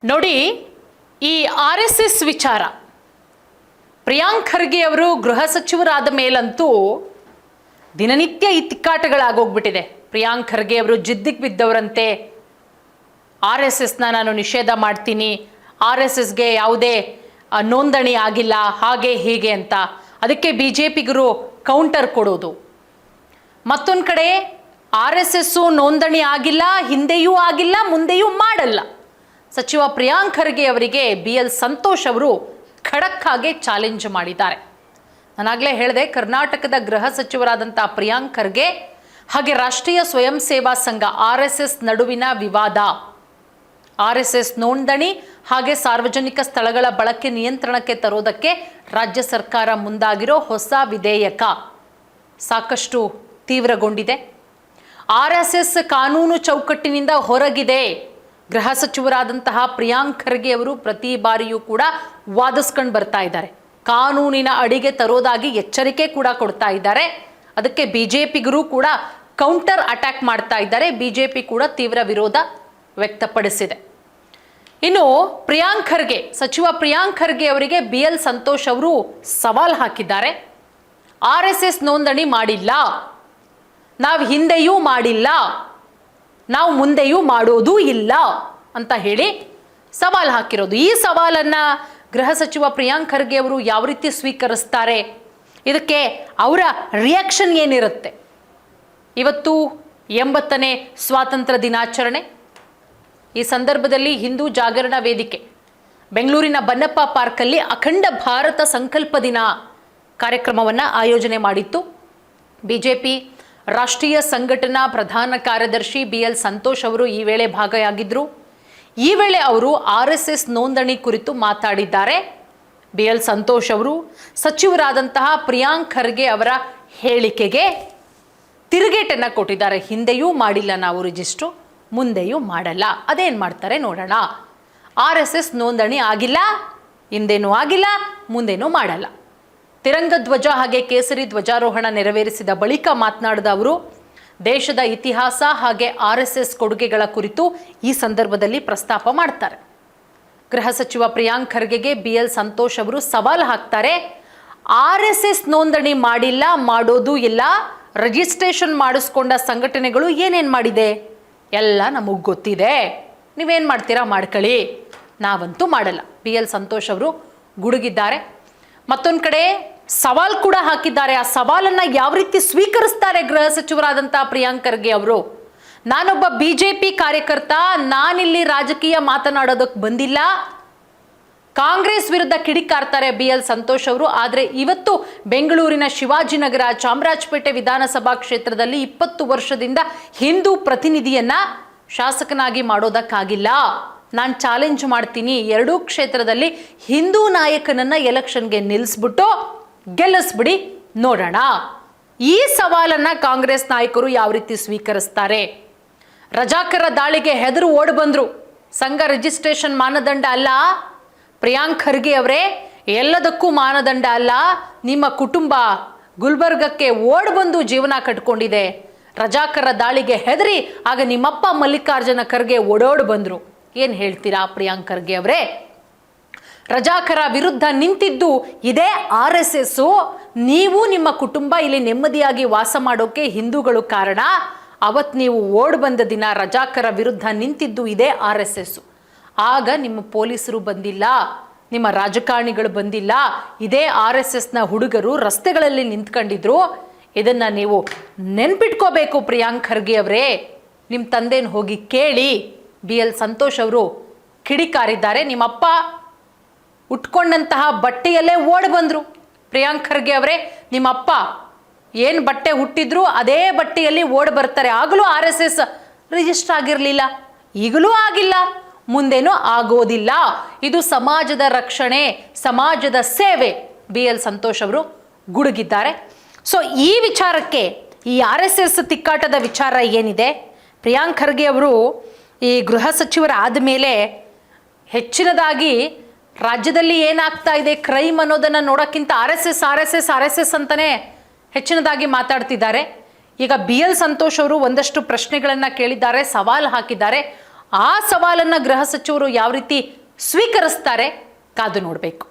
ನೋಡಿ, ಈ RSS ವಿಚಾರ ಪ್ರಿಯಾಂಕ್ ಖರ್ಗೆ ಅವರು ಗೃಹ ಸಚಿವರಾದ ಮೇಲಂತೂ ದಿನನಿತ್ಯ ಈ ತಿಕ್ಕಾಟಗಳಾಗೋಗ್ಬಿಟ್ಟಿದೆ. ಪ್ರಿಯಾಂಕ್ ಖರ್ಗೆ ಅವರು ಜಿದ್ದಿಗೆ ಬಿದ್ದವರಂತೆ, RSSನ ನಾನು ನಿಷೇಧ ಮಾಡ್ತೀನಿ, RSSಗೆ ಯಾವುದೇ ನೋಂದಣಿ ಆಗಿಲ್ಲ, ಹಾಗೆ ಹೀಗೆ ಅಂತ. ಅದಕ್ಕೆ BJPಗರು ಕೌಂಟರ್ ಕೊಡೋದು. ಮತ್ತೊಂದು ಕಡೆ RSS ನೋಂದಣಿ ಆಗಿಲ್ಲ, ಹಿಂದೆಯೂ ಆಗಿಲ್ಲ, ಮುಂದೆಯೂ ಮಾಡಲ್ಲ. ಸಚಿವ ಪ್ರಿಯಾಂಕ್ ಖರ್ಗೆ ಅವರಿಗೆ BL ಸಂತೋಷ್ ಅವರು ಖಡಕ್ ಆಗಿ ಚಾಲೆಂಜ್ ಮಾಡಿದ್ದಾರೆ. ನಾನಾಗಲೇ ಹೇಳಿದೆ, ಕರ್ನಾಟಕದ ಗೃಹ ಸಚಿವರಾದಂಥ ಪ್ರಿಯಾಂಕ್ ಖರ್ಗೆ ಹಾಗೆ ರಾಷ್ಟ್ರೀಯ ಸ್ವಯಂ ಸೇವಾ ಸಂಘ RSS ನಡುವಿನ ವಿವಾದ, RSS ನೋಂದಣಿ ಹಾಗೆ ಸಾರ್ವಜನಿಕ ಸ್ಥಳಗಳ ಬಳಕೆ ನಿಯಂತ್ರಣಕ್ಕೆ ತರೋದಕ್ಕೆ ರಾಜ್ಯ ಸರ್ಕಾರ ಮುಂದಾಗಿರೋ ಹೊಸ ವಿಧೇಯಕ ಸಾಕಷ್ಟು ತೀವ್ರಗೊಂಡಿದೆ. RSS ಕಾನೂನು ಚೌಕಟ್ಟಿನಿಂದ ಹೊರಗಿದೆ. ಗೃಹ ಸಚಿವರಾದಂತಹ ಪ್ರಿಯಾಂಕ್ ಖರ್ಗೆ ಅವರು ಪ್ರತಿ ಬಾರಿಯೂ ಕೂಡ ವಾದಿಸ್ಕೊಂಡು ಬರ್ತಾ ಇದ್ದಾರೆ. ಕಾನೂನಿನ ಅಡಿಗೆ ತರೋದಾಗಿ ಎಚ್ಚರಿಕೆ ಕೂಡ ಕೊಡ್ತಾ ಇದ್ದಾರೆ. ಅದಕ್ಕೆ BJPಗರು ಕೂಡ ಕೌಂಟರ್ ಅಟ್ಯಾಕ್ ಮಾಡ್ತಾ ಇದ್ದಾರೆ. BJP ಕೂಡ ತೀವ್ರ ವಿರೋಧ ವ್ಯಕ್ತಪಡಿಸಿದೆ. ಇನ್ನು ಪ್ರಿಯಾಂಕ್ ಖರ್ಗೆ, ಸಚಿವ ಪ್ರಿಯಾಂಕ್ ಖರ್ಗೆ ಅವರಿಗೆ BL ಸಂತೋಷ್ ಅವರು ಸವಾಲ್ ಹಾಕಿದ್ದಾರೆ. RSS ನೋಂದಣಿ ಮಾಡಿಲ್ಲ, ನಾವು ಹಿಂದೆಯೂ ಮಾಡಿಲ್ಲ, ನಾವು ಮುಂದೆಯೂ ಮಾಡೋದೂ ಇಲ್ಲ ಅಂತ ಹೇಳಿ ಸವಾಲ್ ಹಾಕಿರೋದು. ಈ ಸವಾಲನ್ನ ಗೃಹ ಸಚಿವ ಪ್ರಿಯಾಂಕ್ ಖರ್ಗೆ ಅವರು ಯಾವ ರೀತಿ ಸ್ವೀಕರಿಸ್ತಾರೆ, ಇದಕ್ಕೆ ಅವರ ರಿಯಾಕ್ಷನ್ ಏನಿರುತ್ತೆ? ಇವತ್ತು 80ನೇ ಸ್ವಾತಂತ್ರ್ಯ ದಿನಾಚರಣೆ. ಈ ಸಂದರ್ಭದಲ್ಲಿ ಹಿಂದೂ ಜಾಗರಣ ವೇದಿಕೆ ಬೆಂಗಳೂರಿನ ಬನ್ನಪ್ಪ ಪಾರ್ಕಲ್ಲಿ ಅಖಂಡ ಭಾರತ ಸಂಕಲ್ಪ ದಿನ ಕಾರ್ಯಕ್ರಮವನ್ನು ಆಯೋಜನೆ ಮಾಡಿತ್ತು. BJP ರಾಷ್ಟ್ರೀಯ ಸಂಘಟನಾ ಪ್ರಧಾನ ಕಾರ್ಯದರ್ಶಿ BL ಸಂತೋಷ್ ಅವರು ಈ ವೇಳೆ ಭಾಗಿಯಾಗಿದ್ದರು. ಈ ವೇಳೆ ಅವರು RSS ನೋಂದಣಿ ಕುರಿತು ಮಾತಾಡಿದ್ದಾರೆ. BL ಸಂತೋಷ್ ಅವರು ಸಚಿವರಾದಂತಹ ಪ್ರಿಯಾಂಕ್ ಖರ್ಗೆ ಅವರ ಹೇಳಿಕೆಗೆ ತಿರುಗೇಟನ್ನು ಕೊಟ್ಟಿದ್ದಾರೆ. ಹಿಂದೆಯೂ ಮಾಡಿಲ್ಲ ನಾವು ರಿಜಿಸ್ಟ್ರು, ಮುಂದೆಯೂ ಮಾಡಲ್ಲ, ಅದೇನು ಮಾಡ್ತಾರೆ ನೋಡೋಣ. RSS ನೋಂದಣಿ ಆಗಿಲ್ಲ, ಹಿಂದೇನೂ ಆಗಿಲ್ಲ, ಮುಂದೇನೂ ಮಾಡಲ್ಲ. ತಿರಂಗ ಧ್ವಜ ಹಾಗೆ ಕೇಸರಿ ಧ್ವಜಾರೋಹಣ ನೆರವೇರಿಸಿದ ಬಳಿಕ ಮಾತನಾಡಿದ ಅವರು ದೇಶದ ಇತಿಹಾಸ ಹಾಗೆ RSS ಕೊಡುಗೆಗಳ ಕುರಿತು ಈ ಸಂದರ್ಭದಲ್ಲಿ ಪ್ರಸ್ತಾಪ ಮಾಡ್ತಾರೆ. ಗೃಹ ಸಚಿವ ಪ್ರಿಯಾಂಕ್ ಖರ್ಗೆಗೆ BL ಸಂತೋಷ್ ಅವರು ಸವಾಲು ಹಾಕ್ತಾರೆ. RSS ನೋಂದಣಿ ಮಾಡಿಲ್ಲ, ಮಾಡೋದು ಇಲ್ಲ, ರಿಜಿಸ್ಟ್ರೇಷನ್ ಮಾಡಿಸ್ಕೊಂಡ ಸಂಘಟನೆಗಳು ಏನೇನು ಮಾಡಿದೆ ಎಲ್ಲ ನಮಗೆ ಗೊತ್ತಿದೆ, ನೀವೇನು ಮಾಡ್ತೀರಾ ಮಾಡ್ಕೊಳ್ಳಿ, ನಾವಂತೂ ಮಾಡಲ್ಲ. BL ಸಂತೋಷ್ ಅವರು ಗುಡುಗಿದ್ದಾರೆ. ಮತ್ತೊಂದು ಕಡೆ ಸವಾಲ್ ಕೂಡ ಹಾಕಿದ್ದಾರೆ. ಆ ಸವಾಲನ್ನ ಯಾವ ರೀತಿ ಸ್ವೀಕರಿಸ್ತಾರೆ ಗೃಹ ಸಚಿವರಾದಂಥ ಪ್ರಿಯಾಂಕ್ ಖರ್ಗೆ ಅವರು? ನಾನೊಬ್ಬ BJP ಕಾರ್ಯಕರ್ತ, ನಾನಿಲ್ಲಿ ರಾಜಕೀಯ ಮಾತನಾಡೋದಕ್ಕೆ ಬಂದಿಲ್ಲ. ಕಾಂಗ್ರೆಸ್ ವಿರುದ್ಧ ಕಿಡಿಕಾರ್ತಾರೆ BL ಸಂತೋಷ್ ಅವರು. ಆದರೆ ಇವತ್ತು ಬೆಂಗಳೂರಿನ ಶಿವಾಜಿನಗರ, ಚಾಮರಾಜಪೇಟೆ ವಿಧಾನಸಭಾ ಕ್ಷೇತ್ರದಲ್ಲಿ 20 ವರ್ಷದಿಂದ ಹಿಂದೂ ಪ್ರತಿನಿಧಿಯನ್ನ ಶಾಸಕನಾಗಿ ಮಾಡೋದಕ್ಕಾಗಿಲ್ಲ. ನಾನು ಚಾಲೆಂಜ್ ಮಾಡ್ತೀನಿ, ಎರಡೂ ಕ್ಷೇತ್ರದಲ್ಲಿ ಹಿಂದೂ ನಾಯಕನನ್ನ ಎಲೆಕ್ಷನ್ಗೆ ನಿಲ್ಲಿಸ್ಬಿಟ್ಟು ಗೆಲ್ಲಿಸ್ಬಿಡಿ, ನೋಡೋಣ. ಈ ಸವಾಲನ್ನ ಕಾಂಗ್ರೆಸ್ ನಾಯಕರು ಯಾವ ರೀತಿ ಸ್ವೀಕರಿಸ್ತಾರೆ? ರಜಾಕರ ದಾಳಿಗೆ ಹೆದರು ಓಡಿ ಬಂದ್ರು. ಸಂಘ ರಿಜಿಸ್ಟ್ರೇಷನ್ ಮಾನದಂಡ ಅಲ್ಲ ಪ್ರಿಯಾಂಕ್ ಖರ್ಗೆ ಅವರೇ, ಎಲ್ಲದಕ್ಕೂ ಮಾನದಂಡ ಅಲ್ಲ. ನಿಮ್ಮ ಕುಟುಂಬ ಗುಲ್ಬರ್ಗಕ್ಕೆ ಓಡಿ ಬಂದು ಜೀವನ ಕಟ್ಕೊಂಡಿದೆ. ರಜಾಕರ ದಾಳಿಗೆ ಹೆದರಿ ಆಗ ನಿಮ್ಮಪ್ಪ ಮಲ್ಲಿಕಾರ್ಜುನ ಖರ್ಗೆ ಓಡೋಡಿ ಬಂದ್ರು. ಏನು ಹೇಳ್ತೀರಾ ಪ್ರಿಯಾಂಕ್ ಖರ್ಗೆ ಅವರೇ? ರಜಾಕರ ವಿರುದ್ಧ ನಿಂತಿದ್ದು ಇದೇ RSS. ನೀವು ನಿಮ್ಮ ಕುಟುಂಬ ಇಲ್ಲಿ ನೆಮ್ಮದಿಯಾಗಿ ವಾಸ ಮಾಡೋಕೆ ಹಿಂದೂಗಳು ಕಾರಣ. ಅವತ್ತು ನೀವು ಓಡ್ ಬಂದ ದಿನ ರಜಾಕರ ವಿರುದ್ಧ ನಿಂತಿದ್ದು ಇದೇ RSS. ಆಗ ನಿಮ್ಮ ಪೊಲೀಸರು ಬಂದಿಲ್ಲ, ನಿಮ್ಮ ರಾಜಕಾರಣಿಗಳು ಬಂದಿಲ್ಲ, ಇದೇ RSSನ ಹುಡುಗರು ರಸ್ತೆಗಳಲ್ಲಿ ನಿಂತ್ಕೊಂಡಿದ್ರು. ಇದನ್ನ ನೀವು ನೆನ್ಪಿಟ್ಕೋಬೇಕು ಪ್ರಿಯಾಂಕ್ ಖರ್ಗೆ ಅವರೇ. ನಿಮ್ಮ ತಂದೆನ ಹೋಗಿ ಕೇಳಿ. BL ಸಂತೋಷ್ ಅವರು ಕಿಡಿಕಾರಿದ್ದಾರೆ. ನಿಮ್ಮಪ್ಪ ಉಟ್ಕೊಂಡಂತಹ ಬಟ್ಟೆಯಲ್ಲೇ ಓಡಿ ಬಂದರು. ಪ್ರಿಯಾಂಕ್ ಖರ್ಗೆ ಅವರೇ, ನಿಮ್ಮಪ್ಪ ಏನು ಬಟ್ಟೆ ಹುಟ್ಟಿದ್ರು ಅದೇ ಬಟ್ಟೆಯಲ್ಲಿ ಓಡಿ ಬರ್ತಾರೆ. ಆಗಲೂ RSS ರಿಜಿಸ್ಟರ್ ಆಗಿರಲಿಲ್ಲ, ಈಗಲೂ ಆಗಿಲ್ಲ, ಮುಂದೇನೂ ಆಗೋದಿಲ್ಲ. ಇದು ಸಮಾಜದ ರಕ್ಷಣೆ, ಸಮಾಜದ ಸೇವೆ. BL ಸಂತೋಷ್ ಅವರು ಗುಡುಗಿದ್ದಾರೆ. ಸೊ ಈ ವಿಚಾರಕ್ಕೆ, ಈ RSS ತಿಕ್ಕಾಟದ ವಿಚಾರ ಏನಿದೆ, ಪ್ರಿಯಾಂಕ್ ಖರ್ಗೆ ಅವರು ಈ ಗೃಹ ಸಚಿವರ ಆದಮೇಲೆ ಹೆಚ್ಚಿನದಾಗಿ ರಾಜ್ಯದಲ್ಲಿ ಏನಾಗ್ತಾ ಇದೆ ಕ್ರೈಮ್ ಅನ್ನೋದನ್ನು ನೋಡೋಕ್ಕಿಂತ RSS ಅಂತಲೇ ಹೆಚ್ಚಿನದಾಗಿ ಮಾತಾಡ್ತಿದ್ದಾರೆ. ಈಗ BL ಸಂತೋಷ್ ಅವರು ಒಂದಷ್ಟು ಪ್ರಶ್ನೆಗಳನ್ನು ಕೇಳಿದ್ದಾರೆ, ಸವಾಲು ಹಾಕಿದ್ದಾರೆ. ಆ ಸವಾಲನ್ನು ಗೃಹ ಸಚಿವರು ಯಾವ ರೀತಿ ಸ್ವೀಕರಿಸ್ತಾರೆ ಕಾದು ನೋಡಬೇಕು.